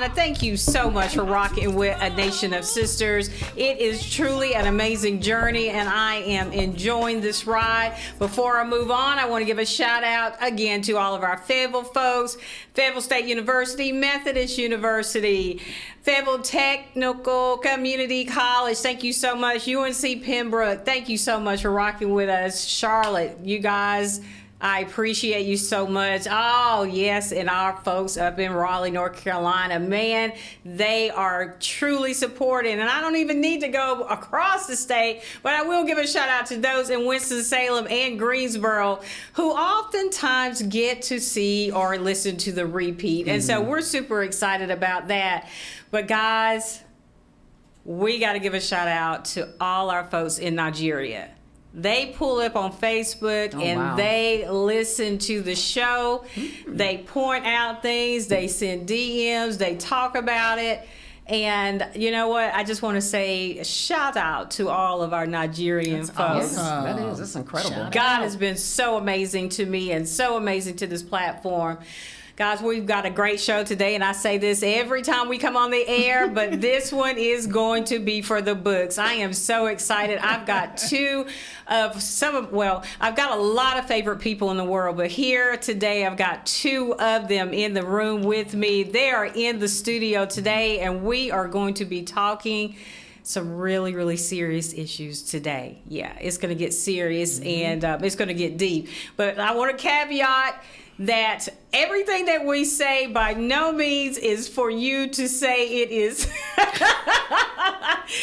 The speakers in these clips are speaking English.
Carolina. Thank you so much for rocking with A Nation of Sisters. It is truly an amazing journey, and I am enjoying this ride. Before I move on, I want to give a shout out again to all of our Fayetteville folks, Fayetteville State University, Methodist University, Fayetteville Technical Community College. Thank you so much. UNC Pembroke, thank you so much for rocking with us. Charlotte, you guys, I appreciate you so much. Oh, yes, and our folks up in Raleigh, North Carolina, man, they are truly supporting. And I don't even need to go across the state, but I will give a shout out to those in Winston-Salem and Greensboro who oftentimes get to see or listen to the repeat. And so we're super excited about that. But guys, we got to give a shout out to all our folks in Nigeria. They pull up on Facebook and they listen to the show. They point out things. They send DMs. They talk about it. And you know what? I just want to say shout out to all of our Nigerian folks. Awesome. That's incredible. God has been so amazing to me and so amazing to this platform. Guys, we've got a great show today, and I say this every time we come on the air, but this one is going to be for the books. I am so excited. I've got I've got a lot of favorite people in the world, but here today I've got two of them in the room with me. They are in the studio today, and we are going to be talking some really, really serious issues today. Yeah, it's going to get serious and it's going to get deep. But I want to caveat that everything that we say by no means is for you to say it is.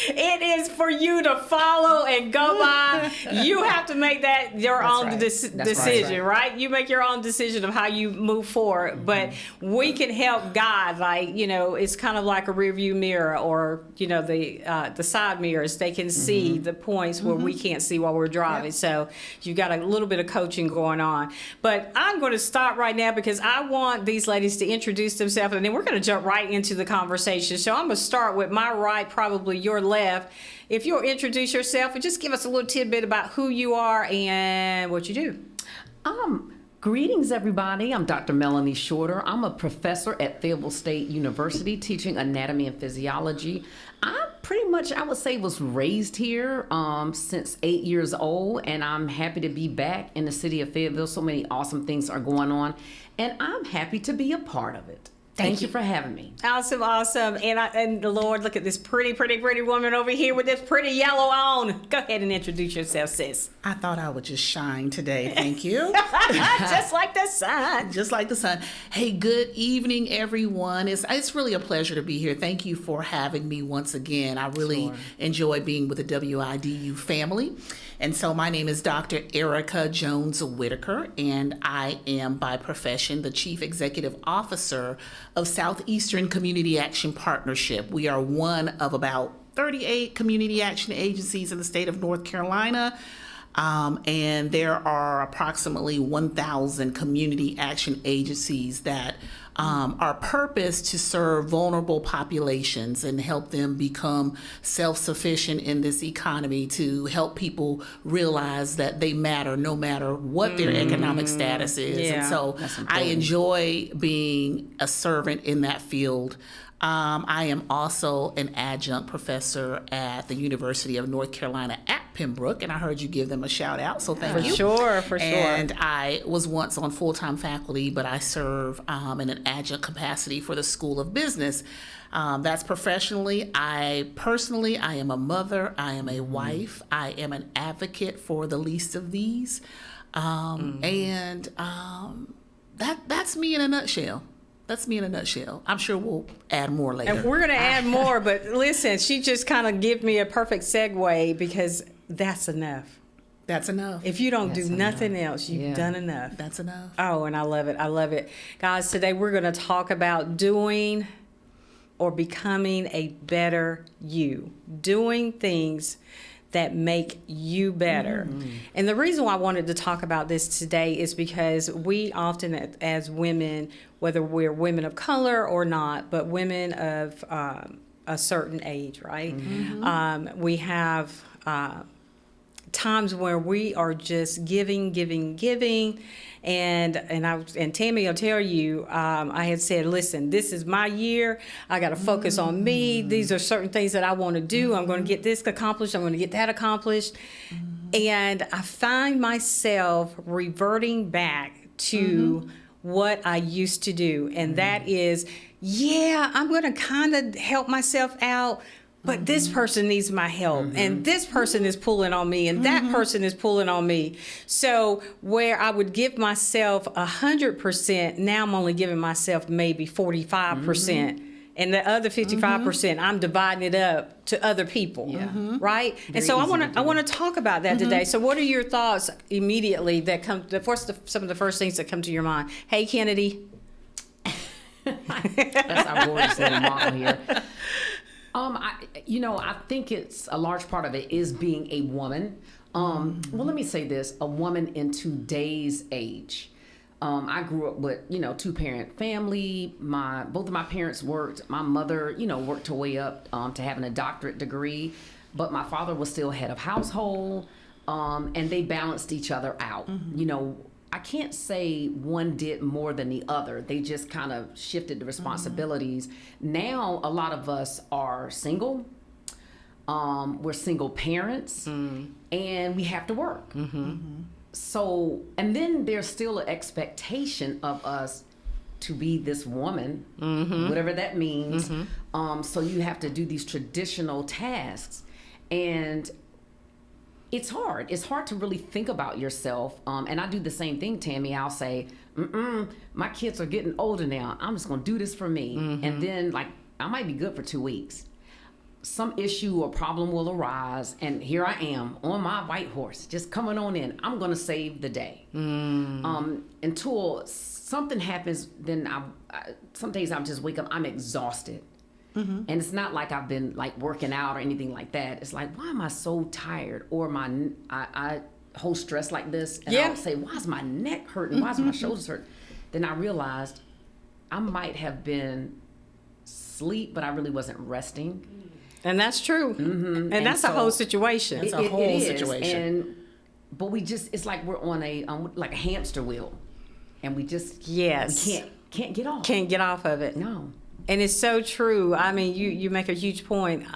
It is for you to follow and go by. You have to make that your own decision, right? You make your own decision of how you move forward. Mm-hmm. But we can help guide, like, you know, it's kind of like a rear view mirror or, you know, the side mirrors. They can see the points where we can't see while we're driving. Yep. So you got a little bit of coaching going on. But I'm going to stop right now because I want these ladies to introduce themselves, and then we're going to jump right into the conversation. So I'm going to start with my right, probably your left. If you'll introduce yourself and just give us a little tidbit about who you are and what you do. Greetings, everybody. I'm Dr. Melanie Shorter. I'm a professor at Fayetteville State University teaching anatomy and physiology. I would say, was raised here since 8 years old, and I'm happy to be back in the city of Fayetteville. So many awesome things are going on, and I'm happy to be a part of it. Thank you for having me. Awesome, awesome. And the Lord, look at this pretty woman over here with this pretty yellow on. Go ahead and introduce yourself, sis. I thought I would just shine today. Thank you. Just like the sun. Just like the sun. Hey, good evening, everyone. It's really a pleasure to be here. Thank you for having me once again. I really enjoy being with the WIDU family. And so my name is Dr. Erica Jones Whitaker, and I am by profession the Chief Executive Officer of Southeastern Community Action Partnership. We are one of about 38 community action agencies in the state of North Carolina. And there are approximately 1,000 community action agencies that are purposed to serve vulnerable populations and help them become self-sufficient in this economy, to help people realize that they matter no matter what their economic status is. Yeah, and so I enjoy being a servant in that field. I am also an adjunct professor at the University of North Carolina at Pembroke, and I heard you give them a shout out, so thank you. For sure. And I was once on full-time faculty, but I serve in an adjunct capacity for the School of Business. That's professionally. I am a mother, I am a wife, I am an advocate for the least of these, and that's me in a nutshell. That's me in a nutshell. I'm sure we'll add more later. And we're going to add more, but listen, she just kind of gave me a perfect segue because that's enough. That's enough. If you don't do nothing else, you've done enough. That's enough. Oh, and I love it. I love it. Guys, today we're going to talk about doing or becoming a better you. Doing things that make you better. And the reason why I wanted to talk about this today is because we often, as women, whether we're women of color or not, but women of a certain age, right? We have times where we are just giving, and Tammy will tell you, I had said, listen, this is my year. I got to focus on me. These are certain things that I want to do. I'm going to get this accomplished. I'm going to get that accomplished. And I find myself reverting back to what I used to do. And that is, I'm going to kind of help myself out, but this person needs my help, and this person is pulling on me, and that person is pulling on me. So where I would give myself 100%, now I'm only giving myself maybe 45%. And the other 55%, I'm dividing it up to other people, right? And so I want to talk about that today. So what are your thoughts immediately that come? Some of the first things that come to your mind. Hey, Kennedy. That's our gorgeous little model here. I think it's a large part of it is being a woman. Well, let me say this: a woman in today's age. I grew up with, 2-parent family. Both of my parents worked. My mother, worked her way up to having a doctorate degree, but my father was still head of household, and they balanced each other out. I can't say one did more than the other. They just kind of shifted the responsibilities. Now, a lot of us are single. We're single parents, and we have to work. So, and then there's still an expectation of us to be this woman, whatever that means. So you have to do these traditional tasks, and it's hard. It's hard to really think about yourself. And I do the same thing, Tammy. I'll say, my kids are getting older now. I'm just going to do this for me. And then, I might be good for 2 weeks. Some issue or problem will arise, and here I am on my white horse, just coming on in. I'm going to save the day. Until something happens, then some days I'll just wake up, I'm exhausted. And it's not like I've been working out or anything like that. It's like, why am I so tired? Or I hold stress like this, and I'll say, why is my neck hurting? Why is my shoulders hurting? Then I realized I might have been asleep, but I really wasn't resting. And that's true. And that's a whole situation. It's a whole situation. But it's like we're on a hamster wheel, and we just we can't get off. Can't get off of it. No. And it's so true. I mean, you make a huge point.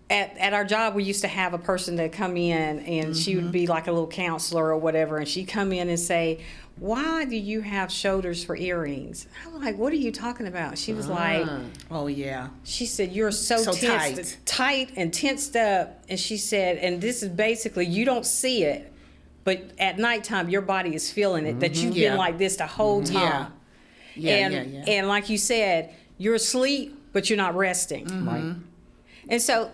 At our job, we used to have a person that come in, and she would be like a little counselor or whatever, and she'd come in and say, why do you have shoulders for earrings? I'm like, what are you talking about? She was like, oh yeah. She said, you're so tense, tight and tensed up. And she said, and this is basically, you don't see it, but at nighttime, your body is feeling it, that you've been like this the whole time. And like you said, you're asleep, but you're not resting. Right. And so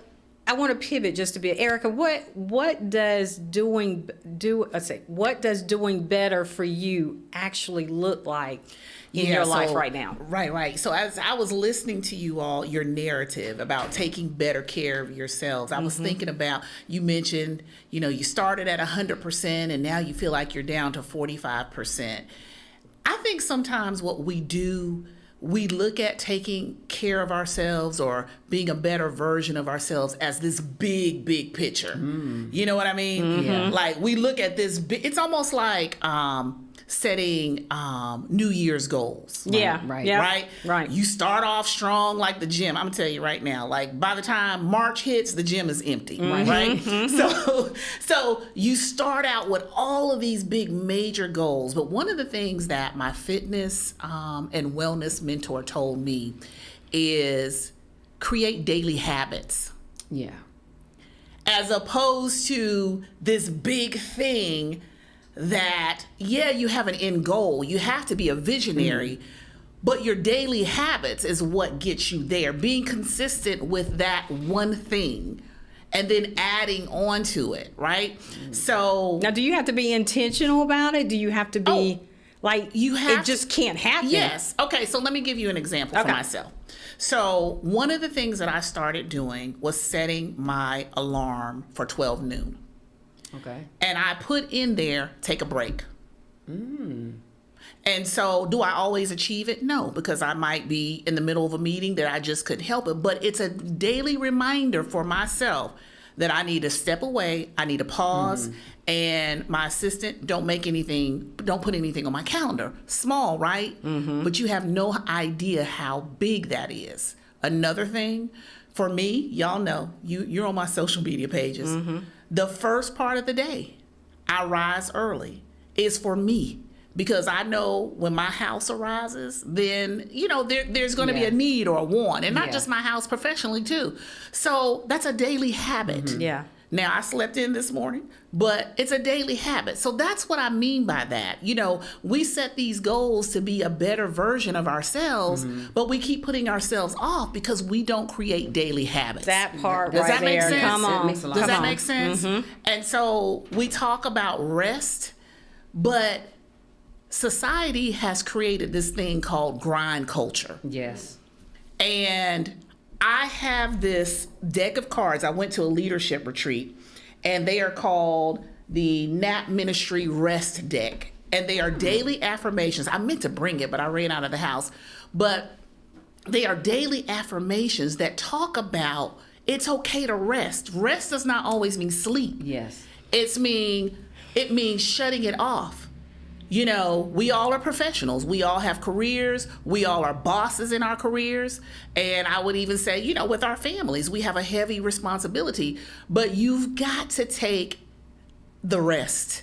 I want to pivot just a bit. Erica, what does doing better for you actually look like in your life right now? Right. So as I was listening to you all, your narrative about taking better care of yourselves, I was thinking about, you mentioned, you started at 100% and now you feel like you're down to 45%. I think sometimes what we do, we look at taking care of ourselves or being a better version of ourselves as this big picture. You know what I mean? Yeah. Like we look at this, it's almost like setting New Year's goals. Right. You start off strong like the gym. I'm gonna tell you right now, like by the time March hits, the gym is empty, right? So you start out with all of these big major goals. But one of the things that my fitness and wellness mentor told me is create daily habits. Yeah. As opposed to this big thing that, you have an end goal. You have to be a visionary, but your daily habits is what gets you there. Being consistent with that one thing and then adding on to it, right? So now, do you have to be intentional about it? Do you have to be it just can't happen? Yes. Okay, so let me give you an example for myself. So one of the things that I started doing was setting my alarm for 12 noon. Okay. And I put in there, take a break. And so do I always achieve it? No, because I might be in the middle of a meeting that I just couldn't help it. But it's a daily reminder for myself that I need to step away, I need to pause, and my assistant don't put anything on my calendar. Small, right? But you have no idea how big that is. Another thing, for me, y'all know, you're on my social media pages. The first part of the day, I rise early, is for me. Because I know when my house arises, then, there's going to be a need or a want. And not just my house, professionally, too. So that's a daily habit. Yeah. Now, I slept in this morning, but it's a daily habit. So that's what I mean by that. We set these goals to be a better version of ourselves, but we keep putting ourselves off because we don't create daily habits. That part Does right that make there. sense? Come on. It makes a lot Does of that sense. make sense? And so we talk about rest, but society has created this thing called grind culture. Yes. And I have this deck of cards. I went to a leadership retreat, and they are called the Nap Ministry Rest Deck. And they are daily affirmations. I meant to bring it, but I ran out of the house. But they are daily affirmations that talk about it's okay to rest. Rest does not always mean sleep. Yes. It means shutting it off. We all are professionals. We all have careers. We all are bosses in our careers. And I would even say, with our families, we have a heavy responsibility. But you've got to take the rest,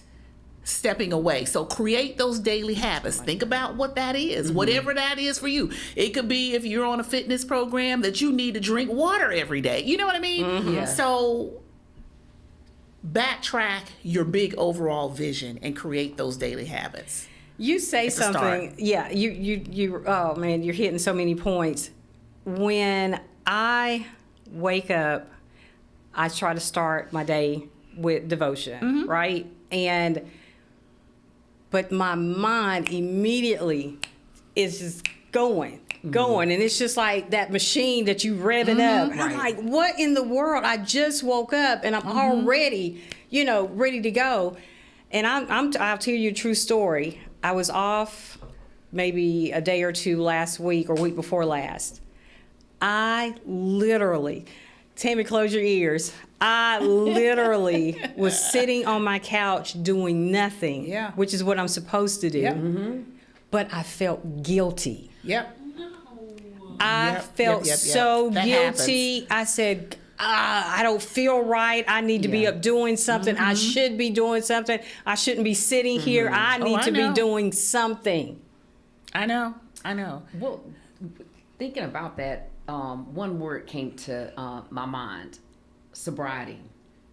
stepping away. So create those daily habits. Think about what that is, whatever that is for you. It could be if you're on a fitness program that you need to drink water every day. You know what I mean? Yeah. So backtrack your big overall vision and create those daily habits. You say It's a start. something. Yeah, you oh man, you're hitting so many points. When I wake up, I try to start my day with devotion, right? But my mind immediately is just going. And it's just like that machine that you rev it up. And I'm like, what in the world? I just woke up and I'm already, ready to go. And I'll tell you a true story. I was off maybe a day or two last week or week before last. I literally, Tammy, close your ears. I literally was sitting on my couch doing nothing, which is what I'm supposed to do. Yep. But I felt guilty. Yep. I felt so That guilty. happens. I said, I don't feel right. I need to be up doing something. I should be doing something. I shouldn't be sitting here. I need I to be know. doing something. I know. Well, thinking about that, one word came to my mind: sobriety.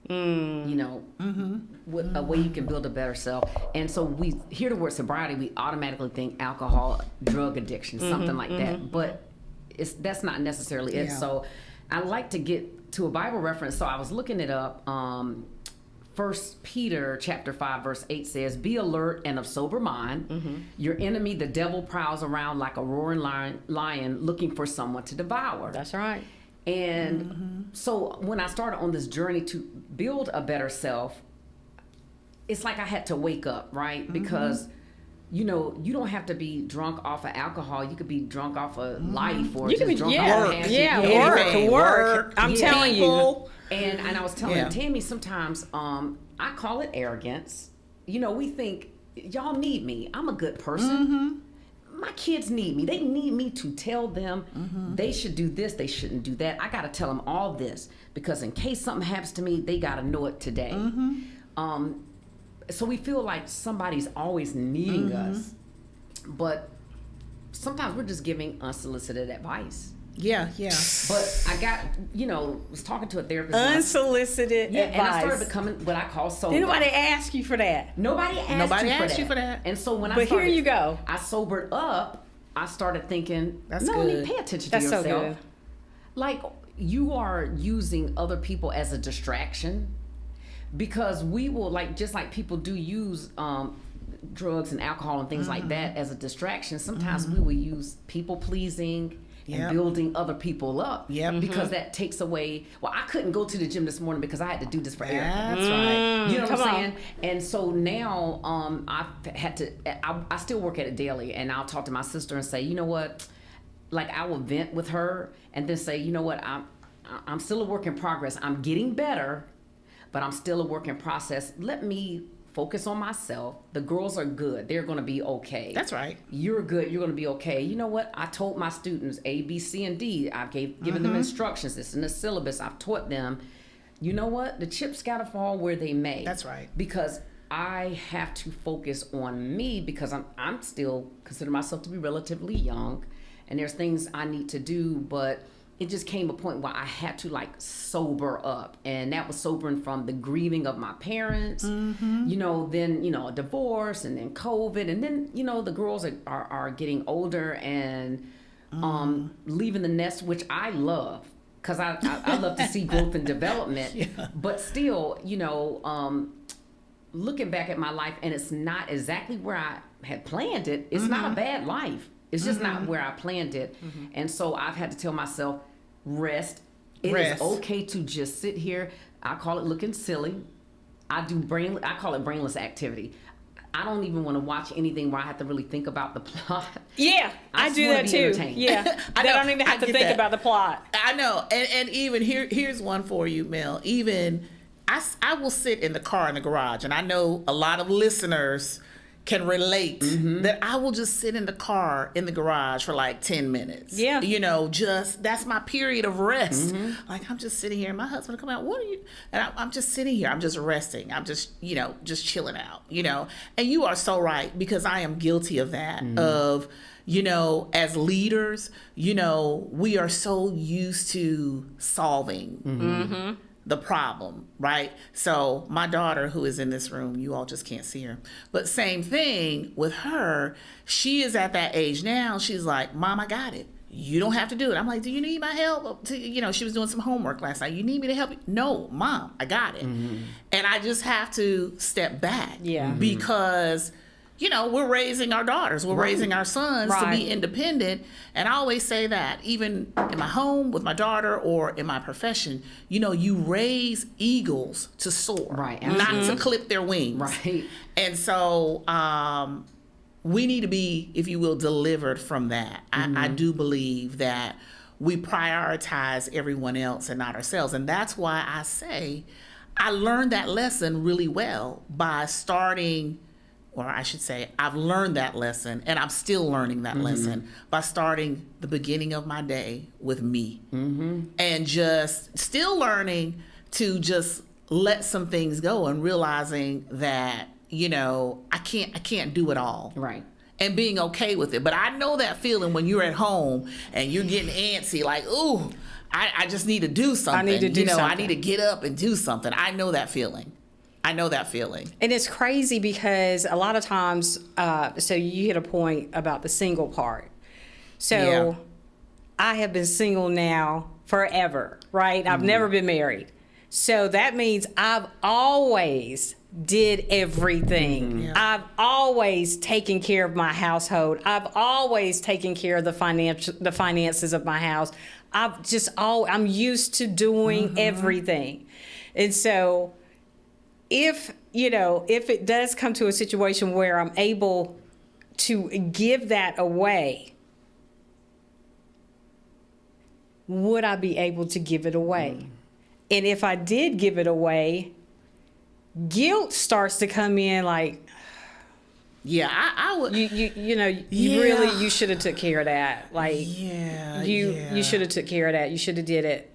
With a way you can build a better self. And so we hear the word sobriety, we automatically think alcohol, drug addiction, something like that. But that's not necessarily it. Yeah. So I like to get to a Bible reference. So I was looking it up. 1 Peter chapter 5 verse 8 says, "Be alert and of sober mind. Your enemy, the devil, prowls around like a roaring lion looking for someone to devour." That's right. And so when I started on this journey to build a better self, it's like I had to wake up, right? Because you don't have to be drunk off of alcohol. You could be drunk off of life, or You just can be, drunk yeah, off of passion. yeah, work. I'm telling you. People. And I was telling Yeah. Tammy sometimes, I call it arrogance. We think, y'all need me. I'm a good person. My kids need me. They need me to tell them they should do this, they shouldn't do that. I got to tell them all this because in case something happens to me, they got to know it today. So we feel like somebody's always needing us, but sometimes we're just giving unsolicited advice. Yeah. But I got, was talking to a therapist. Unsolicited advice. And I started becoming what I call sober. Did nobody ask you for that? Nobody asked you for that. And so when But here you go. I sobered up, I started thinking, That's Melanie, good. pay attention That's to so yourself. good. Like, you are using other people as a distraction because we will, just like people do use drugs and alcohol and things like that as a distraction. Sometimes we will use people pleasing and Yep. building other people up. Yep. Because that takes away. Well, I couldn't go to the gym this morning because I had to do this for Erica. That's right. You know what Come I'm on. saying? And so now I've had to, I still work at it daily, and I'll talk to my sister and say, you know what? Like, I will vent with her and then say, you know what? I'm still a work in progress. I'm getting better, but I'm still a work in process. Let me focus on myself. The girls are good. They're going to be okay. That's right. You're good. You're going to be okay. You know what? I told my students A, B, C, and D. I've given them instructions. It's in the syllabus. I've taught them. You know what? The chips got to fall where they may. That's right. Because I have to focus on me, because I'm still consider myself to be relatively young, and there's things I need to do, but it just came a point where I had to like sober up, and that was sobering from the grieving of my parents, you know, then, you know, a divorce, and then COVID, and then, you know, the girls are getting older and leaving the nest, which I love. Because I love to see growth and development. But still, you know, looking back at my life, and it's not exactly where I had planned it. It's not a bad life. It's just not where I planned it. And so I've had to tell myself, rest. It is okay to just sit here. I call it looking silly. I call it brainless activity. I don't even want to watch anything where I have to really think about the plot. Yeah, I do that too. Yeah, I don't even have to think about the plot. I know, and even here's one for you, Mel. Even I will sit in the car in the garage, and I know a lot of listeners can relate that I will just sit in the car in the garage for like 10 minutes. Yeah. You know, just that's my period of rest. Like I'm just sitting here and my husband will come out, what are you? And I'm just sitting here. I'm just resting. I'm just, you know, just chilling out, you know. And you are so right, because I am guilty of that, of, you know, as leaders, you know, we are so used to solving the problem, right? So my daughter, who is in this room, you all just can't see her, but same thing with her. She is at that age now. She's like, Mom, I got it. You don't have to do it. I'm like, do you need my help? You know, she was doing some homework last night. You need me to help you? No, Mom, I got it. And I just have to step back. Yeah. Because you know, we're raising our daughters, we're raising our sons to be independent. And I always say that, even in my home with my daughter or in my profession, you know, you raise eagles to soar, not to clip their wings. Right. And so we need to be, if you will, delivered from that. I do believe that we prioritize everyone else and not ourselves. And that's why I say I learned that lesson really well by starting, or I should say, I've learned that lesson, and I'm still learning that lesson by starting the beginning of my day with me, and just still learning to just let some things go, and realizing that, you know, I can't do it all, Right. and being okay with it. But I know that feeling when you're at home and you're getting antsy, like, ooh, I just need to do something. I need to do something. I need to get up and do something. I know that feeling. And it's crazy because a lot of times, so you hit a point about the single part. So I have been single now forever, right? I've never been married. So that means I've always did everything. I've always taken care of my household. I've always taken care of the finances of my house. I'm used to doing everything. And so if it does come to a situation where I'm able to give that away, would I be able to give it away? And if I did give it away, guilt starts to come in, like, I would. You should have took care of that. Like, you should have took care of that. You should have did it.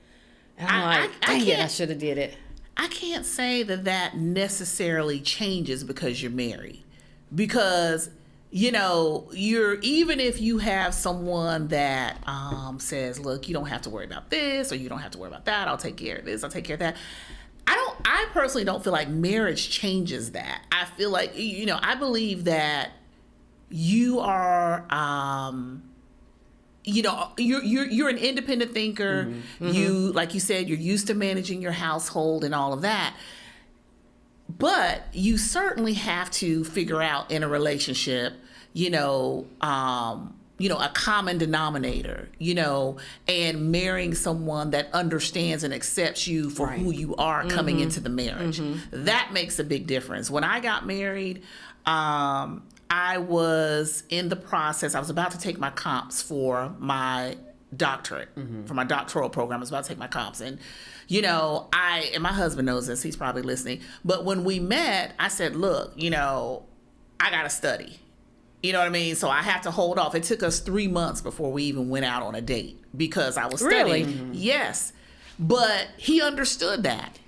And I'm like, dang it, I should have did it. I can't say that necessarily changes because you're married, because, you know, even if you have someone that says, look, you don't have to worry about this, or you don't have to worry about that. I'll take care of this. I'll take care of that. I personally don't feel like marriage changes that. I feel like, you know, I believe that you are, you know, you're an independent thinker. You, like you said, you're used to managing your household and all of that. But you certainly have to figure out in a relationship, you know, a common denominator, you know, and marrying someone that understands and accepts you for who you are coming into the marriage. That makes a big difference. When I got married, I was in the process. I was about to take my comps for my doctorate, for my doctoral program. I was about to take my comps. And, you know, and my husband knows this, he's probably listening. But when we met, I said, look, you know, I got to study. You know what I mean? So I have to hold off. It took us 3 months before we even went out on a date because I was studying. Really? Yes. But he understood that.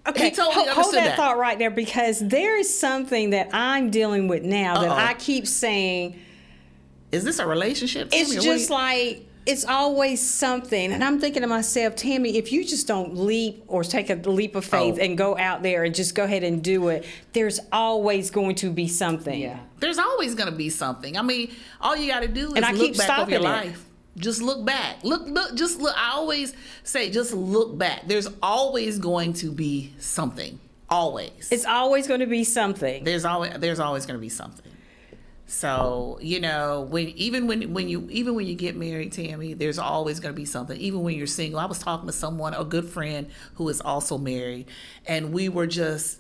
Okay, He totally hold understood that that. thought right there, because there is something that I'm dealing with now that Uh-oh. I keep saying, Is this a relationship? it's Tammy, or just what like, it's always something. And I'm thinking to myself, Tammy, if you just don't leap or take a leap of faith Oh. and go out there and just go ahead and do it, there's always going to be something. Yeah. there's always going to be something. I mean, all you got to do is And I look keep back over your stopping it. life. Just look back. Just look. I always say, just look back. There's always going to be something. Always. It's always going to be something. There's always going to be something. So, you know, even when you get married, Tammy, there's always going to be something. Even when you're single. I was talking to someone, a good friend who is also married, and we were just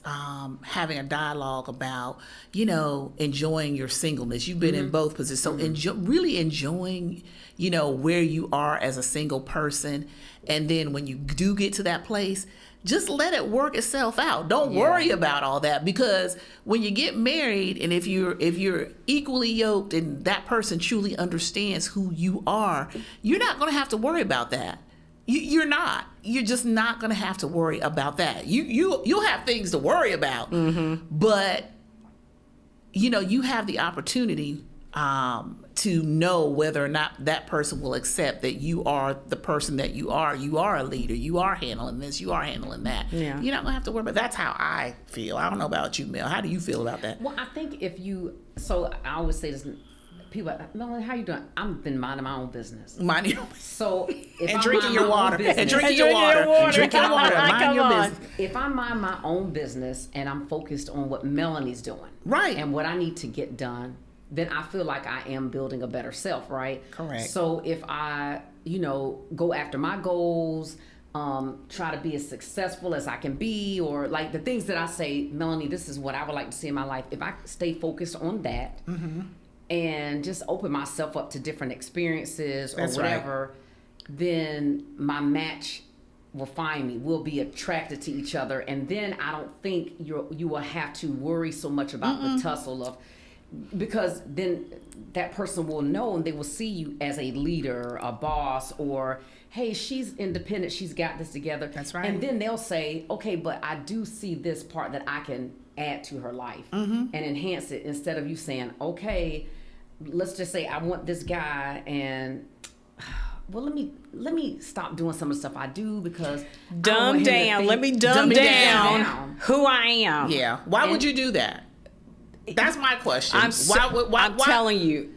having a dialogue about, you know, enjoying your singleness. You've been in both positions, so really enjoying, you know, where you are as a single person, and then when you do get to that place, just let it work itself out. Don't worry about all that, because when you get married, and if you're equally yoked and that person truly understands who you are, you're not going to have to worry about that. You're not. You're just not going to have to worry about that. You'll have things to worry about, but you know, you have the opportunity to know whether or not that person will accept that you are the person that you are. You are a leader. You are handling this. You are handling that. Yeah. You're not gonna have to worry about. That's how I feel. I don't know about you, Mel. How do you feel about that? Well, I think so I always say this, people, Melanie, how you doing? I've been minding my own business. Mind your So if and I drinking mind your my own water. business- And drinking And your drinking your water. water. Drinking your water. Mind Come your on. business. if I mind my own business and I'm focused on what Melanie's doing, Right. and what I need to get done, then I feel like I am building a better self, right? Correct. So if I, you know, go after my goals, try to be as successful as I can be, or like the things that I say, Melanie, this is what I would like to see in my life. If I stay focused on that and just open myself up to different experiences or That's right. whatever, then my match will find me. We'll be attracted to each other, and then I don't think you will have to worry so much about the tussle of, because then that person will know and they will see you as a leader, a boss, or hey, she's independent, she's got this together. That's right. And then they'll say, okay, but I do see this part that I can add to her life and enhance it, instead of you saying, okay, let's just say I want this guy, and well, let me stop doing some of the stuff I do because I don't Dumb want him to down. think- Let me Dumb dumb me down down. who I am. Yeah. Why would you do that? That's my question. I'm why? telling you,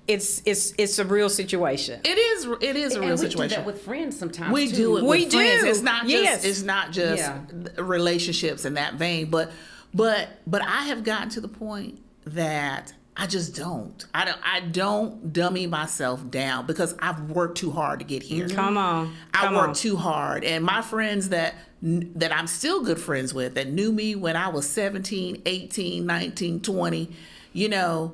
it's a real situation. It is a And real we situation. do that with friends sometimes. We too. do it We with friends. do. It's not just Yes. Yeah. relationships in that vein, but I have gotten to the point that I just don't. I don't dummy myself down because I've worked too hard to get here. Come on. I Come worked on. too hard, and my friends that I'm still good friends with, that knew me when I was 17, 18, 19, 20, you know,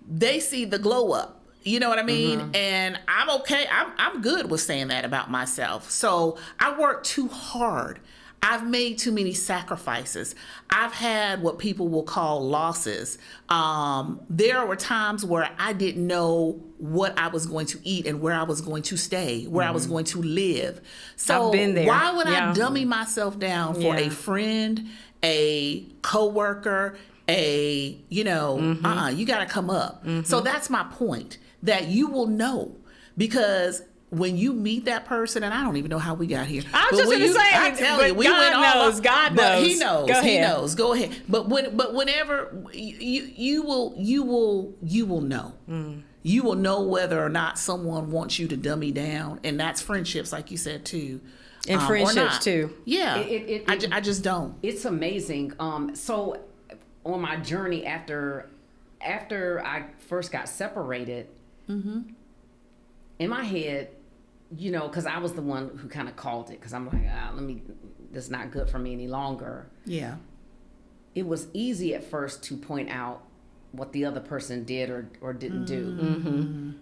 they see the glow up. You know what I mean? And I'm okay. I'm good with saying that about myself. So I worked too hard. I've made too many sacrifices. I've had what people will call losses. There were times where I didn't know what I was going to eat and where I was going to stay, where I was going to live. So I've been there. why would Yeah. I dummy myself down for Yeah. a friend, a coworker, you got to come up. So that's my point, that you will know, because when you meet that person, and I don't even know how we got here. I was but just when gonna say, I tell but you, we God went all knows, up, God but He knows. knows. Go He ahead. knows. Go ahead. But whenever you will know. You will know whether or not someone wants you to dummy down, and that's friendships, like you said too. And or friendships, not. too. Yeah, It- I just don't. It's amazing. So on my journey after I first got separated, in my head, you know, because I was the one who kind of called it, because I'm like, this is not good for me any longer. Yeah. It was easy at first to point out what the other person did or didn't do.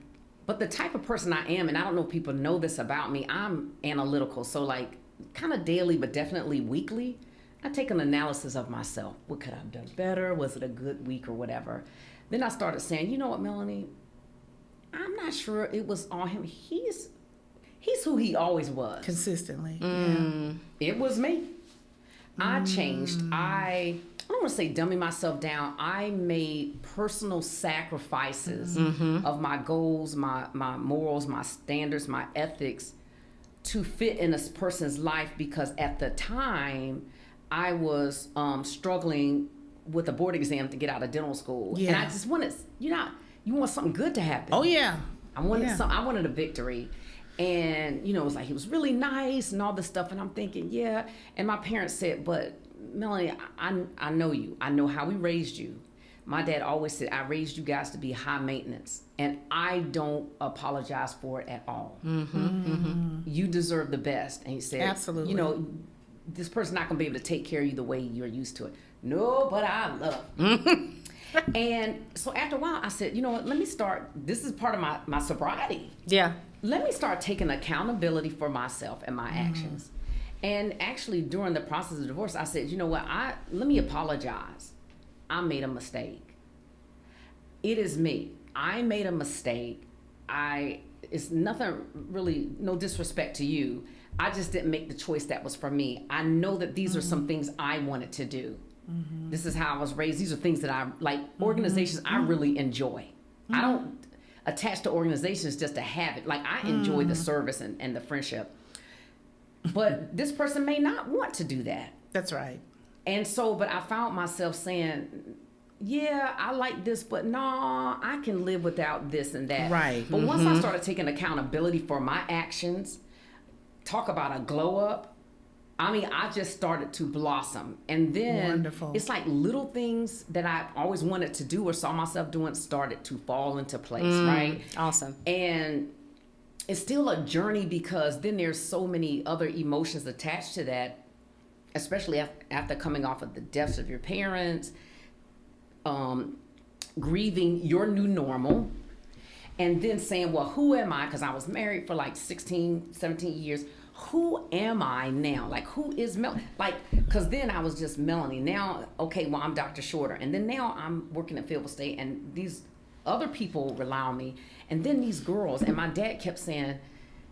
But the type of person I am, and I don't know if people know this about me, I'm analytical. So like kind of daily, but definitely weekly, I take an analysis of myself. What could I have done better? Was it a good week or whatever? Then I started saying, you know what, Melanie? I'm not sure it was on him. He's who he always was. Consistently. It was me. I changed. I don't want to say dumbing myself down. I made personal sacrifices of my goals, my morals, my standards, my ethics to fit in a person's life, because at the time I was struggling with a board exam to get out of dental school. Yeah. And I just wanted, you want something good to happen. Oh, yeah. I wanted a victory. And, it was like, he was really nice and all this stuff. And I'm thinking, yeah. And my parents said, but Melanie, I know you. I know how we raised you. My dad always said, I raised you guys to be high maintenance. And I don't apologize for it at all. You deserve the best. And he said, Absolutely. This person's not going to be able to take care of you the way you're used to it. No, but I love. And so after a while, I said, you know what, let me start. This is part of my sobriety. Yeah. Let me start taking accountability for myself and my actions. And actually, during the process of divorce, I said, you know what, let me apologize. I made a mistake. It is me. I made a mistake. It's nothing really, no disrespect to you. I just didn't make the choice that was for me. I know that these are some things I wanted to do. This is how I was raised. These are things that I like. Organizations I really enjoy. I don't attach to organizations just to have it. Like, I enjoy the service and the friendship. But this person may not want to do that. That's right. And so, but I found myself saying, yeah, I like this, but no, I can live without this and that. Right. But once I started taking accountability for my actions, talk about a glow up. I mean, I just started to blossom. And then Wonderful. It's like little things that I always wanted to do or saw myself doing started to fall into place, right? Awesome. And it's still a journey, because then there's so many other emotions attached to that, especially after coming off of the deaths of your parents, grieving your new normal, and then saying, well, who am I? Because I was married for like 16, 17 years. Who am I now? Like, who is Melanie? Like, because then I was just Melanie. Now, okay, well, I'm Dr. Shorter. And then now I'm working at Fayetteville State, and these other people rely on me. And then these girls, and my dad kept saying,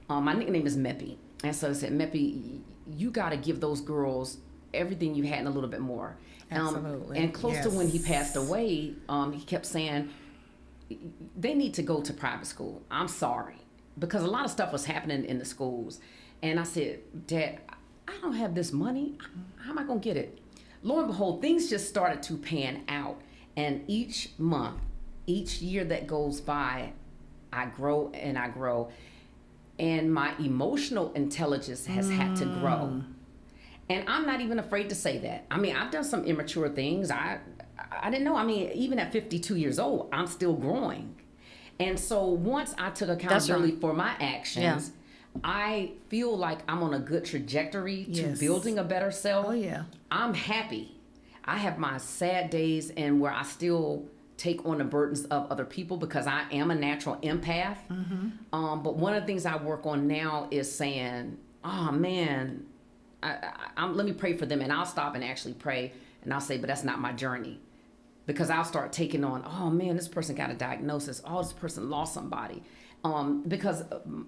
my nickname is Meppy. And so I said, Meppy, you got to give those girls everything you had and a little bit more. Absolutely. And close to when he passed away, he kept saying, they need to go to private school. I'm sorry. Because a lot of stuff was happening in the schools. And I said, Dad, I don't have this money. How am I going to get it? Lo and behold, things just started to pan out. And each month, each year that goes by, I grow and I grow. And my emotional intelligence has had to grow. And I'm not even afraid to say that. I mean, I've done some immature things. I didn't know. I mean, even at 52 years old, I'm still growing. And so once I took accountability for my actions, I feel like I'm on a good trajectory to building a better self. Oh, yeah. I'm happy. I have my sad days and where I still take on the burdens of other people, because I am a natural empath. But one of the things I work on now is saying, oh, man, let me pray for them. And I'll stop and actually pray. And I'll say, but that's not my journey. Because I'll start taking on, oh, man, this person got a diagnosis. Oh, this person lost somebody. Because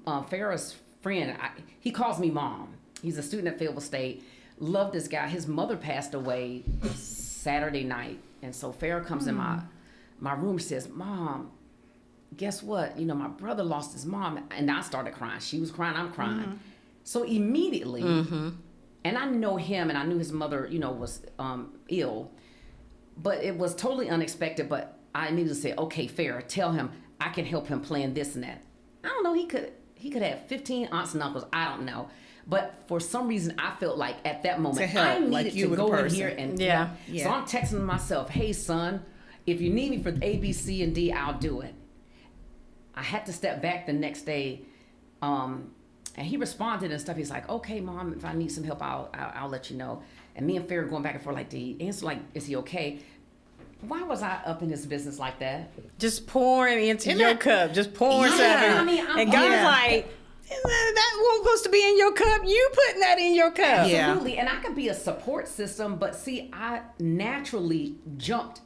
Farrah's friend, he calls me mom. He's a student at Fayetteville State. Love this guy. His mother passed away Saturday night. And so Farrah comes in my room and says, Mom, guess what? My brother lost his mom. And I started crying. She was crying. I'm crying. So immediately, and I know him and I knew his mother, was ill. But it was totally unexpected. But I immediately said, okay, Farrah, tell him I can help him plan this and that. I don't know. He could have 15 aunts and uncles. I don't know. But for some reason, I felt like at that moment, I needed to go in here and So I'm texting myself, hey, son, if you need me for A, B, C, and D, I'll do it. I had to step back the next day. And he responded and stuff. He's like, okay, Mom, if I need some help, I'll let you know. And me and Farrah going back and forth, like, did he answer? Like, is he okay? why was I up in this business like that? Just pouring into Isn't your that- cup, just pouring Yeah. stuff in. I mean, and God's yeah. like, that won't supposed to be in your cup. You putting that in your cup. Yeah. Absolutely. And I could be a support system, but see, I naturally jumped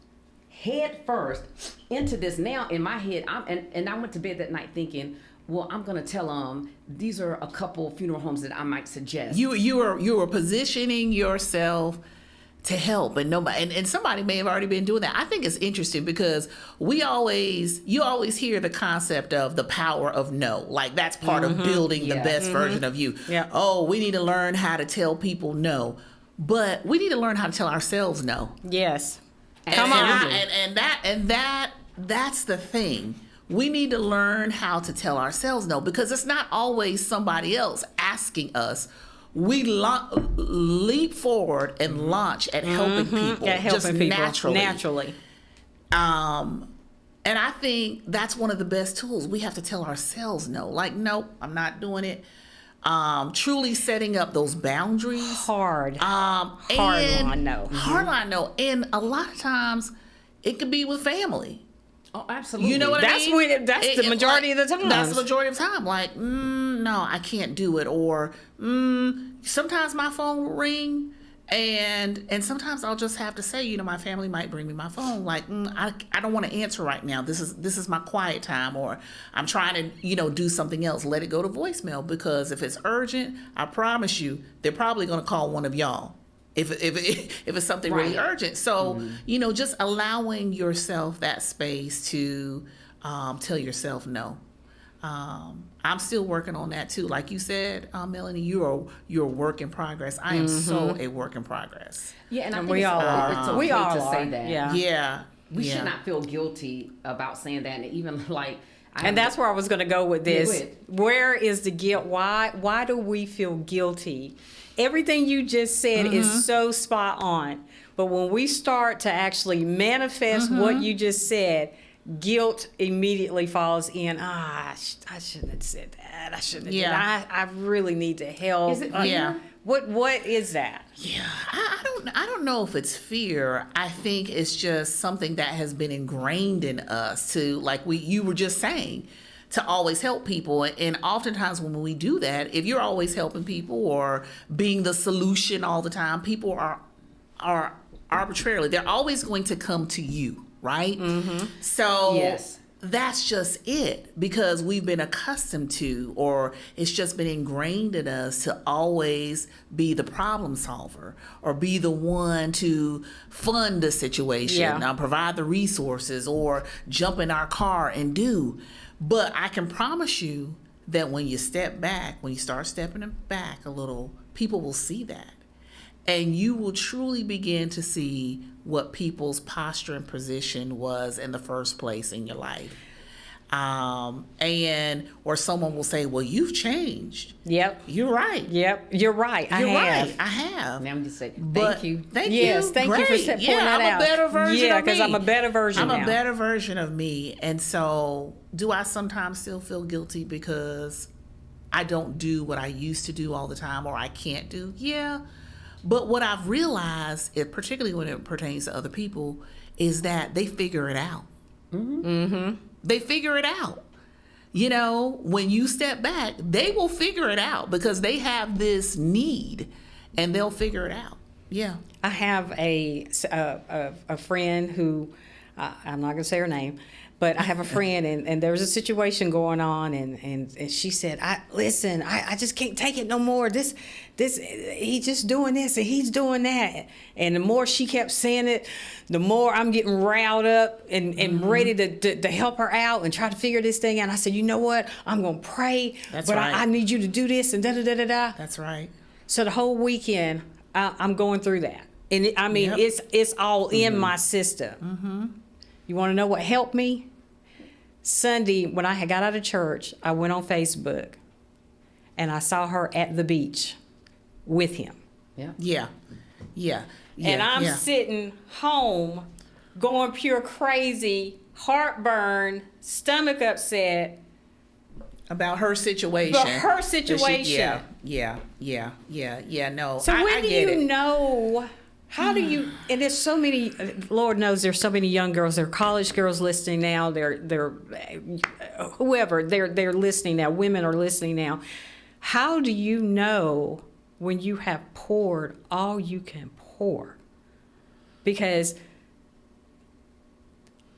head first into this. Now in my head, and I went to bed that night thinking, well, I'm gonna tell them these are a couple funeral homes that I might suggest. You were positioning yourself to help, and nobody and somebody may have already been doing that. I think it's interesting because you always hear the concept of the power of no. Like that's part of building the Yeah. best version of you. Yeah. Oh, we need to learn how to tell people no. But we need to learn how to tell ourselves no. Yes. Come on. That's the thing. We need to learn how to tell ourselves no, because it's not always somebody else asking us. We leap forward and launch at helping people, At helping just people naturally. And I think that's one of the best tools. We have to tell ourselves no. Like, nope, I'm not doing it. Truly setting up those boundaries. Hard. Hard line no. Hard line no. And a lot of times it could be with family. Oh, absolutely. You know what That's I mean? when that's the majority of the time. That's the majority of the time. Like, no, I can't do it. Or sometimes my phone will ring, and sometimes I'll just have to say, my family might bring me my phone. Like, I don't want to answer right now. This is my quiet time, or I'm trying to do something else. Let it go to voicemail, because if it's urgent, I promise you, they're probably going to call one of y'all. If it's something really Right. urgent. So, just allowing yourself that space to tell yourself no. I'm still working on that too. Like you said, Melanie, you're a work in progress. I am so a work in progress. Yeah, and I And think we it's, all are. it's okay We all to are. say that. Yeah. Yeah. We yeah. should not feel guilty about saying that, and even like. And that's where I was going to go with Yeah, this. go ahead. Where is the guilt? Why do we feel guilty? Everything you just said is so spot on. But when we start to actually manifest what you just said, guilt immediately falls in. I shouldn't have said that. I shouldn't have. Yeah. Did that. I really need to help. Is it Yeah. fear? What is that? Yeah, I don't know if it's fear. I think it's just something that has been ingrained in us to, like you were just saying, to always help people. And oftentimes when we do that, if you're always helping people or being the solution all the time, people are arbitrarily, they're always going to come to you, right? So Yes. that's just it, because we've been accustomed to, or it's just been ingrained in us to always be the problem solver or be the one to fund the situation, Yeah. provide the resources, or jump in our car and do. But I can promise you that when you step back, when you start stepping back a little, people will see that. And you will truly begin to see what people's posture and position was in the first place in your life. Or someone will say, well, you've changed. Yep. You're right. Yep. You're right. You're I have. right. I have. Now I'm just saying, But thank you. Thank Yes, you. thank you for Great. pointing yeah, that I'm out. a better version Yeah, of me. 'cause I'm a better version I'm now. a better version of me. And so do I sometimes still feel guilty because I don't do what I used to do all the time, or I can't do? Yeah. But what I've realized, particularly when it pertains to other people, is that they figure it out. They figure it out. When you step back, they will figure it out because they have this need, and they'll figure it out. Yeah. I have a friend who, I'm not going to say her name, but I have a friend, and there was a situation going on, and she said, I just can't take it no more. This, he's just doing this and he's doing that. And the more she kept saying it, the more I'm getting riled up and ready to help her out and try to figure this thing out. And I said, you know what? I'm going to pray, That's but right. I need you to do this and da-da-da-da-da. That's right. So the whole weekend, I'm going through that. And Yep. it's all in my system. You want to know what helped me? Sunday, when I had got out of church, I went on Facebook and I saw her at the beach with him. Yeah. Yeah. Yeah. Yeah. And I'm yeah. sitting home going pure crazy, heartburn, stomach upset. About her situation. But her situation. Yeah. No. So I when do get you it. know How do you? And there's so many. Lord knows there's so many young girls. There are college girls listening now. They're whoever they're listening now. Women are listening now. How do you know when you have poured all you can pour? Because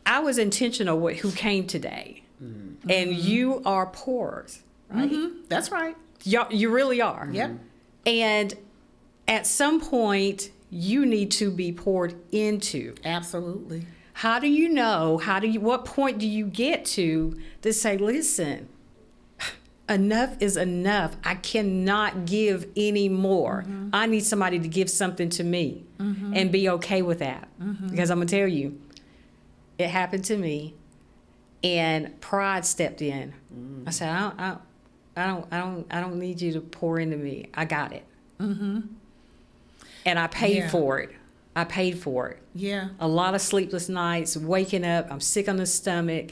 I was intentional with who came today, and you are pourers, right? That's right. You really are. Yep. And at some point, you need to be poured into. Absolutely. How do you know? What point do you get to say, listen, enough is enough. I cannot give any more. I need somebody to give something to me and be okay with that. Because I'm gonna tell you, it happened to me, and pride stepped in. I said, I don't need you to pour into me. I got it. And I paid for it. I paid for it. Yeah. A lot of sleepless nights, waking up, I'm sick on the stomach,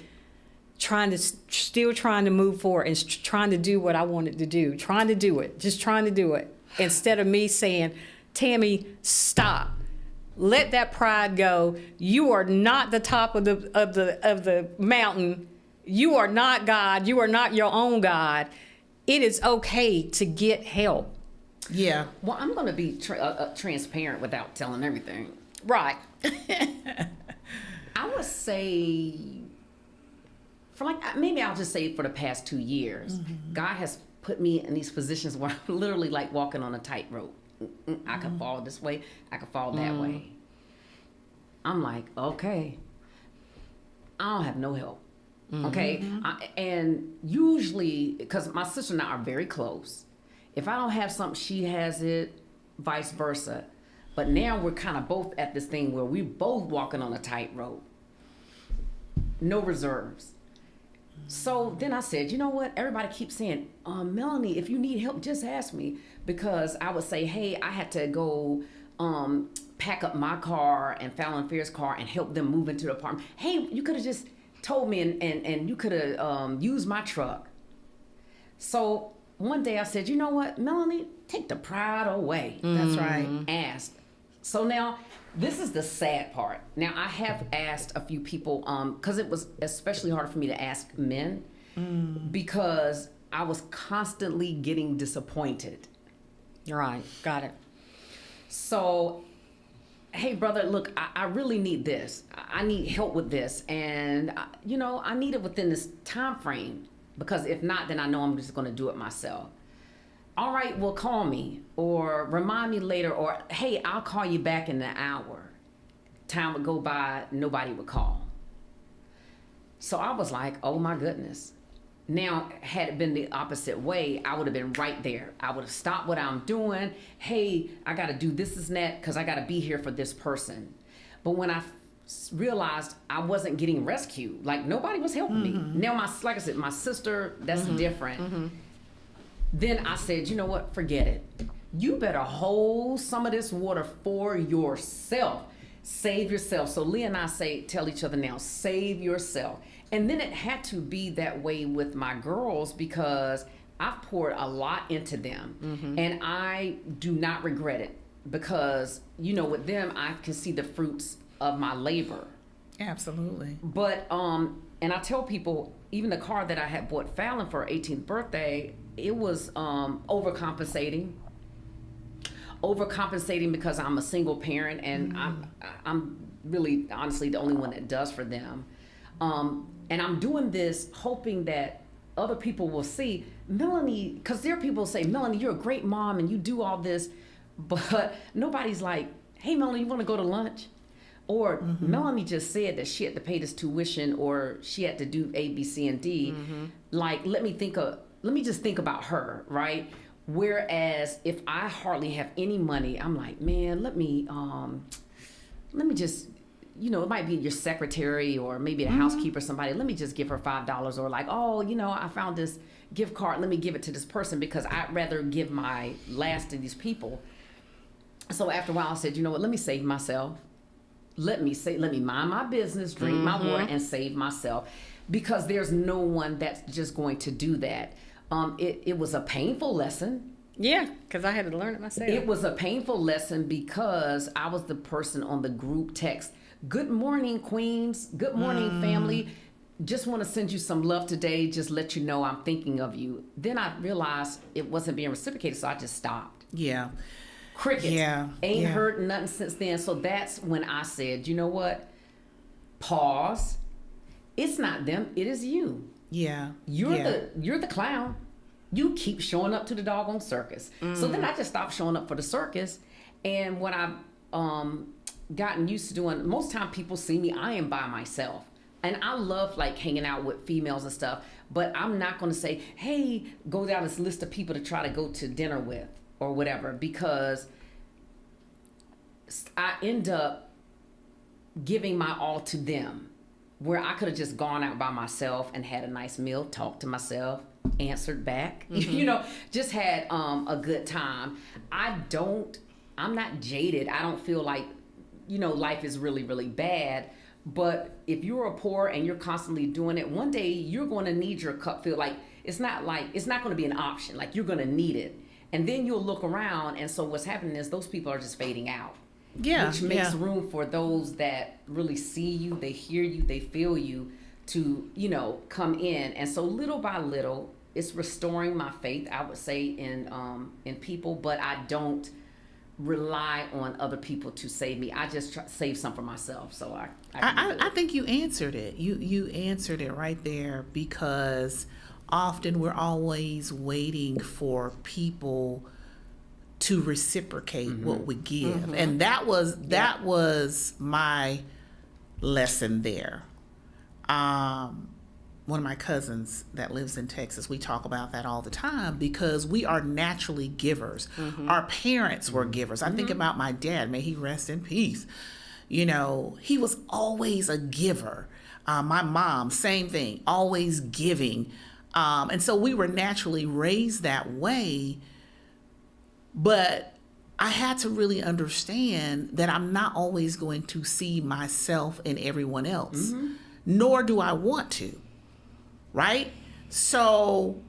still trying to move forward and trying to do what I wanted to do, just trying to do it. Instead of me saying, Tammy, stop. Let that pride go. You are not the top of the mountain. You are not God. You are not your own God. It is okay to get help. Yeah. Well, I'm going to be transparent without telling everything. Right. I would say, maybe I'll just say for the past 2 years, God has put me in these positions where I'm literally like walking on a tightrope. I could fall this way, I could fall that way. I'm like, okay, I don't have no help. Okay. And usually, because my sister and I are very close, if I don't have something, she has it, vice versa. But now we're kind of both at this thing where we're both walking on a tightrope. No reserves. So then I said, you know what? Everybody keeps saying, Melanie, if you need help, just ask me. Because I would say, hey, I had to go pack up my car and Fallon Fair's car and help them move into the apartment. Hey, you could have just told me and you could have used my truck. So one day I said, you know what, Melanie, take the pride away. That's right. Ask. So now, this is the sad part. Now, I have asked a few people, because it was especially hard for me to ask men, because I was constantly getting disappointed. Right. Got it. So, hey, brother, look, I really need this. I need help with this. And, I need it within this time frame. Because if not, then I know I'm just going to do it myself. All right, well, call me or remind me later, or hey, I'll call you back in an hour. Time would go by, nobody would call. So I was like, oh my goodness. Now, had it been the opposite way, I would have been right there. I would have stopped what I'm doing. Hey, I got to do this and that because I got to be here for this person. But when I realized I wasn't getting rescued, like nobody was helping me. Now, like I said, my sister, that's different. Then I said, you know what? Forget it. You better hold some of this water for yourself. Save yourself. So Leah and I tell each other now, save yourself. And then it had to be that way with my girls because I've poured a lot into them. And I do not regret it because, with them, I can see the fruits of my labor. Absolutely. But, and I tell people, even the car that I had bought Fallon for her 18th birthday, it was overcompensating because I'm a single parent and I'm really honestly the only one that does for them. And I'm doing this hoping that other people will see Melanie, because there are people who say, Melanie, you're a great mom and you do all this, but nobody's like, hey, Melanie, you want to go to lunch? Or Melanie just said that she had to pay this tuition or she had to do A, B, C, and D. Like, let me just think about her, right? Whereas if I hardly have any money, I'm like, man, let me just, it might be your secretary or maybe a housekeeper, somebody, let me just give her $5 or like, oh, I found this gift card, let me give it to this person because I'd rather give my last to these people. So after a while I said, you know what, let me save myself. Let me mind my business, drink my water, and save myself. Because there's no one that's just going to do that. It was a painful lesson. Yeah, because I had to learn it myself. It was a painful lesson because I was the person on the group text. Good morning, Queens. Good morning, family. Just want to send you some love today. Just let you know I'm thinking of you. Then I realized it wasn't being reciprocated, so I just stopped. Yeah. Crickets. Yeah. Ain't Yeah. heard nothing since then. So that's when I said, you know what? Pause. It's not them. It is you. Yeah. You're the clown. You keep showing up to the doggone circus. So then I just stopped showing up for the circus. And when I've gotten used to doing, most time people see me, I am by myself. And I love like hanging out with females and stuff, but I'm not going to say, hey, go down this list of people to try to go to dinner with or whatever, because I end up giving my all to them, where I could have just gone out by myself and had a nice meal, talked to myself, answered back, just had a good time. I'm not jaded. I don't feel like, life is really, really bad. But if you're poor and you're constantly doing it, one day you're going to need your cup filled. Like, it's not going to be an option. Like, you're going to need it. And then you'll look around. And so what's happening is those people are just fading out. Yeah. Which makes room for those that really see you, they hear you, they feel you to, come in. And so little by little, it's restoring my faith, I would say, in people. But I don't rely on other people to save me. I just save some for myself. So I think you answered it. You answered it right there, because often we're always waiting for people to reciprocate what we give. And that was my lesson there. One of my cousins that lives in Texas, we talk about that all the time, because we are naturally givers. Our parents were givers. I think about my dad, may he rest in peace. He was always a giver. My mom, same thing, always giving. And so we were naturally raised that way. But I had to really understand that I'm not always going to see myself in everyone else, nor do I want to. Right? So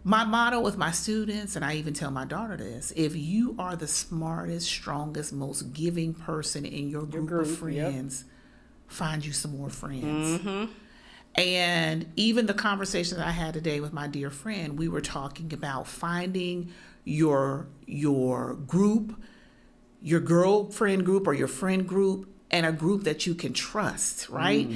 my motto with my students, and I even tell my daughter this, if you are the smartest, strongest, most giving person in your group of friends, find you some more friends. And even the conversation that I had today with my dear friend, we were talking about finding your group, your girlfriend group or your friend group, and a group that you can trust, right?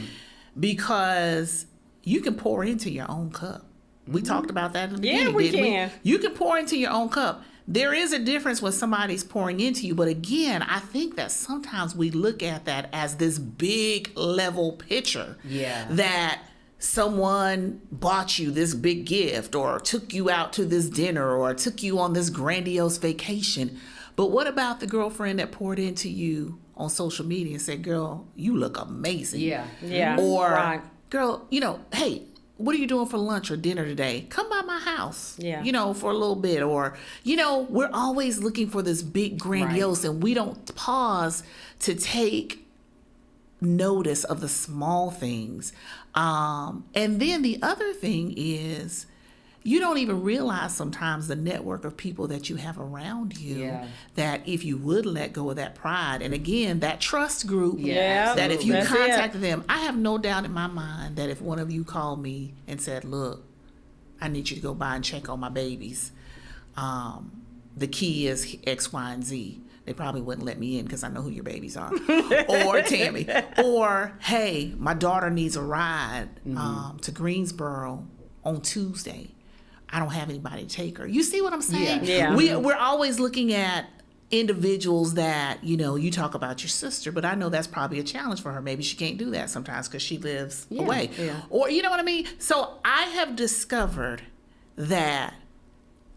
Because you can pour into your own cup. We talked about that in the beginning, didn't we? You can pour into your own cup. There is a difference when somebody's pouring into you. But again, I think that sometimes we look at that as this big level picture. Yeah. That someone bought you this big gift or took you out to this dinner or took you on this grandiose vacation. But what about the girlfriend that poured into you on social media and said, girl, you look amazing. Yeah. Or, Right. girl, hey, what are you doing for lunch or dinner today? Come by my house, for a little bit. Or, we're always looking for this big grandiose, and we don't pause to take notice of the small things. And then the other thing is, you don't even realize sometimes the network of people that you have around you, that if you would let go of that pride, and again, that trust group, that if you contacted them, I have no doubt in my mind that if one of you called me and said, look, I need you to go by and check on my babies. The key is X, Y, and Z. They probably wouldn't let me in because I know who your babies are. Or Tammy. Or, hey, my daughter needs a ride to Greensboro on Tuesday. I don't have anybody to take her. You see what I'm saying? Yeah. We're always looking at individuals that, you talk about your sister, but I know that's probably a challenge for her. Maybe she can't do that sometimes because she lives away. Yeah. Or, you know what I mean? So I have discovered that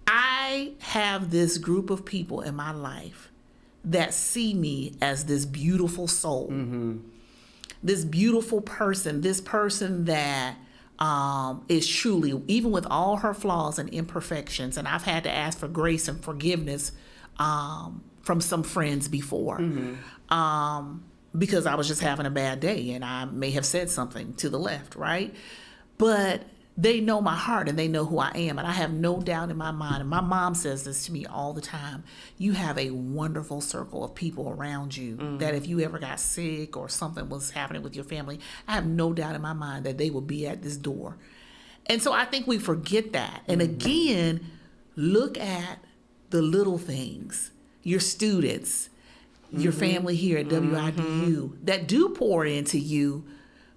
I have this group of people in my life that see me as this beautiful soul, this beautiful person, this person that is truly, even with all her flaws and imperfections, and I've had to ask for grace and forgiveness from some friends before, because I was just having a bad day and I may have said something to the left, right? But they know my heart and they know who I am. And I have no doubt in my mind, and my mom says this to me all the time, you have a wonderful circle of people around you that if you ever got sick or something was happening with your family, I have no doubt in my mind that they will be at this door. And so I think we forget that. And again, look at the little things, your students, your family here at WIDU that do pour into you,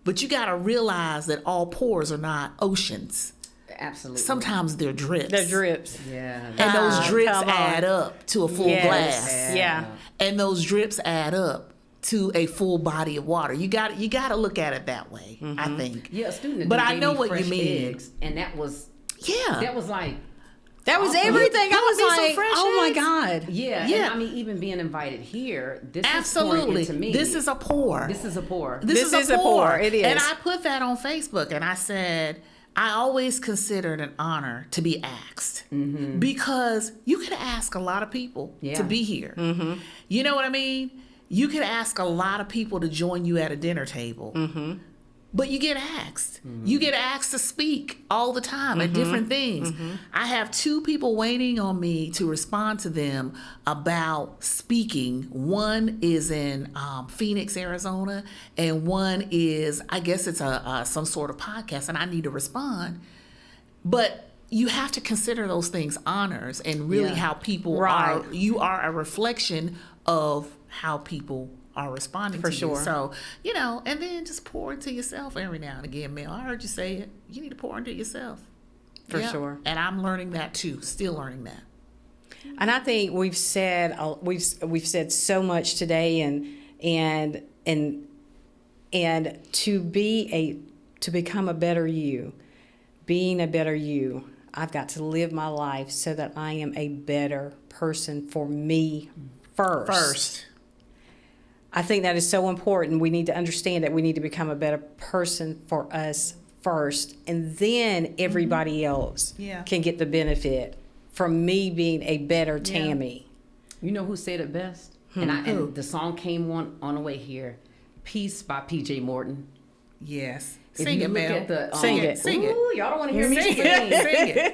but you got to realize that all pours are not oceans. Absolutely. Sometimes they're drips. The drips. Yeah. And those drips come on. add up to a full Yes. glass. Yeah. And those drips add up to a full body of water. You got to look at it that way, I think. Yeah, a student. But gave I know me what you fresh mean. eggs, and that was Yeah. like. That was Awesome. everything. That I would be was some like, fresh oh my eggs. God. Yeah, Yeah. and I mean, even being invited here, this is pouring Absolutely. into me. This is a pour. This is a pour. This is a pour. It is. And I put that on Facebook and I said, I always consider it an honor to be asked because you could ask a lot of people Yeah. to be here. You know what I mean? You could ask a lot of people to join you at a dinner table. But you get asked. You get asked to speak all the time at different things. I have 2 people waiting on me to respond to them about speaking. One is in Phoenix, Arizona, and one is, I guess it's some sort of podcast, and I need to respond. But you have to consider those things honors and really Yeah. how people Right. are. You are a reflection of how people are responding For to sure. you. So, and then just pour into yourself every now and again, Mel. I heard you say it. You need to pour into yourself. For sure. And I'm learning that too. Still learning that. And I think we've said so much today, and to become a better you, being a better you, I've got to live my life so that I am a better person for me first. I think that is so important. We need to understand that we need to become a better person for us first, and then everybody else Yeah. can get the benefit from me being a better Tammy. You know who said it best? And the song came on the way here. Peace by P.J. Morton. Yes. If Sing you it, look Mel. at the, Sing it. it. Sing it. Ooh, y'all don't want to hear me Sing sing. it.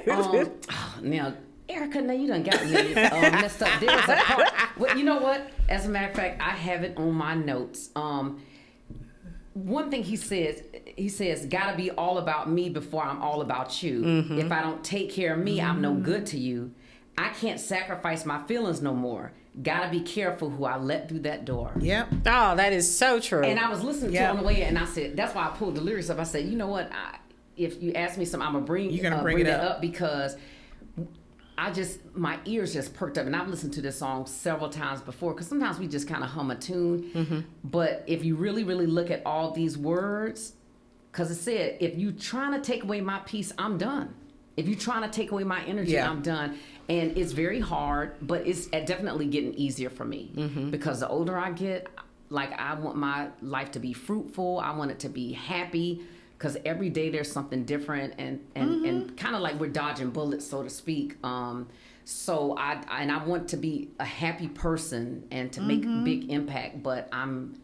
Sing it. Now, Erica, now you done got me messed up. There's a part. Well, you know what? As a matter of fact, I have it on my notes. One thing he says, gotta be all about me before I'm all about you. If I don't take care of me, I'm no good to you. I can't sacrifice my feelings no more. Gotta be careful who I let through that door. Yep. Oh, that is so true. And I was listening to Yeah. it on the way, and I said, that's why I pulled the lyrics up. I said, you know what? If you ask me something, I'm gonna You're gonna bring it that up. up because my ears just perked up, and I've listened to this song several times before. Because sometimes we just kind of hum a tune, but if you really, really look at all these words, because it said, if you trying to take away my peace, I'm done. If you're trying to take away my energy, Yeah. I'm done. And it's very hard, but it's definitely getting easier for me because the older I get, like I want my life to be fruitful. I want it to be happy because every day there's something different and kind of like we're dodging bullets, so to speak. So I want to be a happy person and to make a big impact, but I'm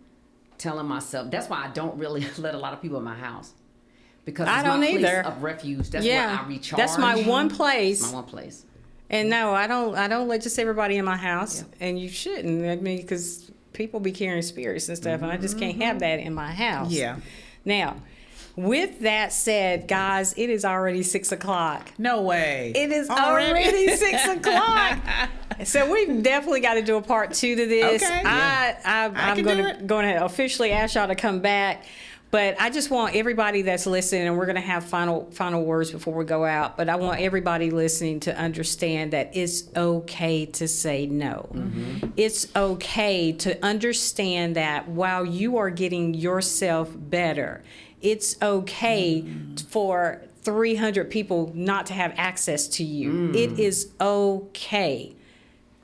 telling myself, that's why I don't really let a lot of people in my house. Because I it's don't my either. place of refuge. That's Yeah. where I recharge. That's my one place. My one place. And no, I don't let just everybody in my house, and you shouldn't. I mean, because people be carrying spirits and stuff, and I just can't have that in my house. Yeah. Now, with that said, guys, it is already 6 o'clock. No way. It is already 6 o'clock. So we've definitely got to do a part 2 to this. Okay. I'm can going do to it. going to officially ask y'all to come back. But I just want everybody that's listening, and we're going to have final words before we go out, but I want everybody listening to understand that it's okay to say no. It's okay to understand that while you are getting yourself better, it's okay for 300 people not to have access to you. It is okay.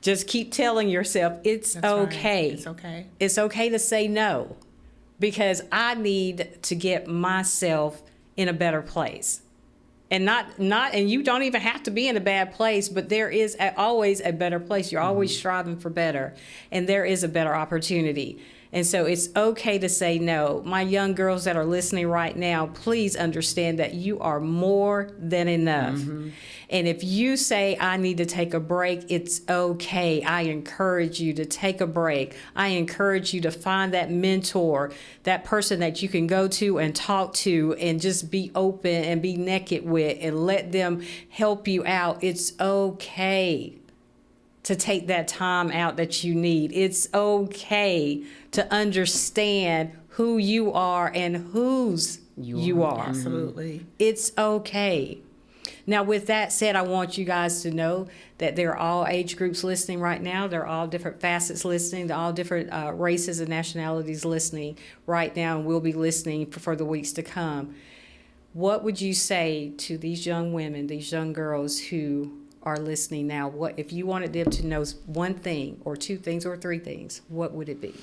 Just keep telling yourself it's That's right. okay. It's okay. It's okay to say no, because I need to get myself in a better place. And and you don't even have to be in a bad place, but there is always a better place. You're always striving for better, and there is a better opportunity. And so it's okay to say no. My young girls that are listening right now, please understand that you are more than enough. And if you say, I need to take a break, it's okay. I encourage you to take a break. I encourage you to find that mentor, that person that you can go to and talk to and just be open and be naked with and let them help you out. It's okay to take that time out that you need. It's okay to understand who you are and whose you are. Absolutely. It's okay. Now, with that said, I want you guys to know that there are all age groups listening right now. There are all different facets listening. There are all different races and nationalities listening right now, and we'll be listening for the weeks to come. What would you say to these young women, these young girls who are listening now? What if you wanted them to know one thing or two things or three things, what would it be?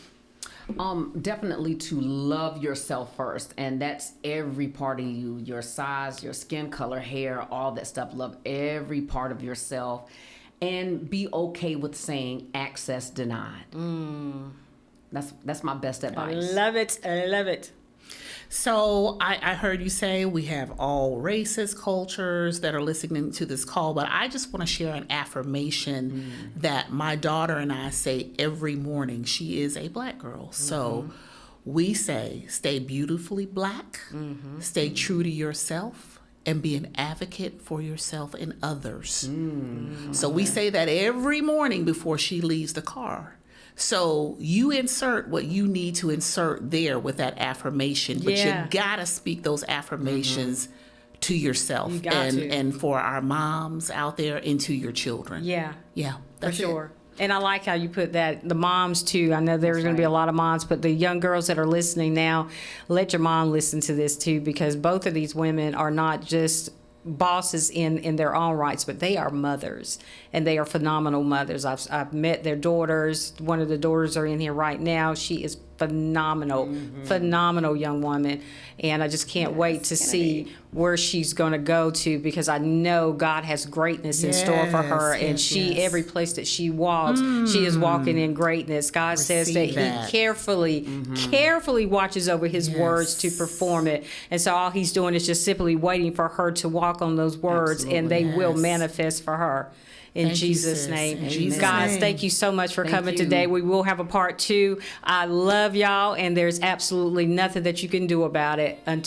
Definitely to love yourself first, and that's every part of you, your size, your skin color, hair, all that stuff. Love every part of yourself, and be okay with saying access denied. That's my best advice. I love it. I love it. So I heard you say we have all races, cultures that are listening to this call, but I just want to share an affirmation that my daughter and I say every morning. She is a Black girl. So we say, stay beautifully Black, stay true to yourself, and be an advocate for yourself and others. So we say that every morning before she leaves the car. So you insert what you need to insert there with that affirmation, but Yeah. you gotta speak those affirmations to yourself You got and to. and for our moms out there and to your children. Yeah. Yeah, For that's it. sure. And I like how you put that, the moms too. I know there's going to be a lot of moms, but the young girls that are listening now, let your mom listen to this too, because both of these women are not just bosses in their own rights, but they are mothers, and they are phenomenal mothers. I've met their daughters. One of the daughters are in here right now. She is phenomenal, phenomenal young woman, and I just can't wait to see where she's going to go to, because I know God has greatness in store for her, Yes, and yes, she yes. every place that she walks, she is walking in greatness. God says that Receive that. He carefully watches over His words to perform it, and so all He's doing is just simply waiting for her to walk on those words, and they will Yes. manifest for her. In Thank you, Jesus' sis. name. In Jesus' Guys, name. thank you so much for coming you. today. We will have a part 2. I love y'all, and there's absolutely nothing that you can do about it until